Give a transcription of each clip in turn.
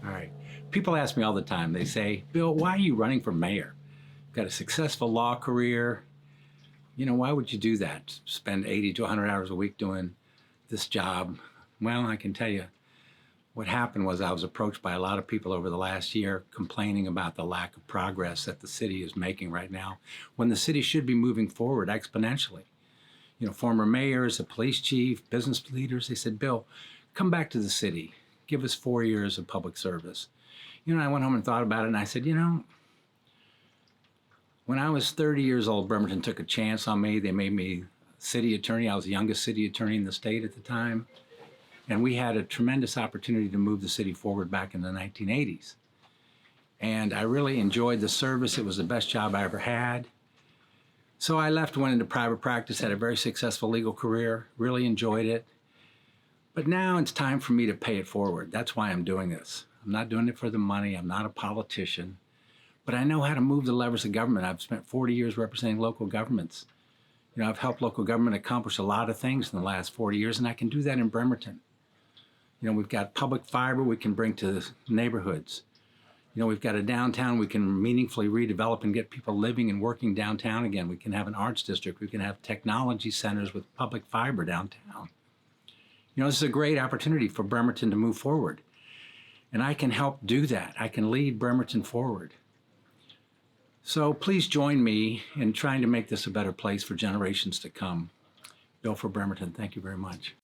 All right. People ask me all the time, they say, Bill, why are you running for mayor? You've got a successful law career. Why would you do that? Spend 80 to 100 hours a week doing this job? Well, I can tell you what happened was I was approached by a lot of people over the last year complaining about the lack of progress that the city is making right now when the city should be moving forward exponentially. Former mayors, a police chief, business leaders, they said, Bill, come back to the city. Give us 4 years of public service. I went home and thought about it, and I said, when I was 30 years old, Bremerton took a chance on me. They made me city attorney. I was the youngest city attorney in the state at the time. And we had a tremendous opportunity to move the city forward back in the 1980s. And I really enjoyed the service. It was the best job I ever had. So I left, went into private practice, had a very successful legal career, really enjoyed it. But now it's time for me to pay it forward. That's why I'm doing this. I'm not doing it for the money. I'm not a politician. But I know how to move the levers of government. I've spent 40 years representing local governments. I've helped local government accomplish a lot of things in the last 40 years, and I can do that in Bremerton. We've got public fiber we can bring to the neighborhoods. We've got a downtown we can meaningfully redevelop and get people living and working downtown again. We can have an arts district. We can have technology centers with public fiber downtown. This is a great opportunity for Bremerton to move forward. And I can help do that. I can lead Bremerton forward. So please join me in trying to make this a better place for generations to come. Bill for Bremerton, thank you very much.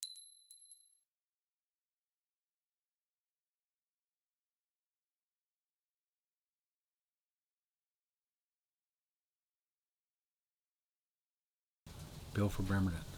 Bill for Bremerton.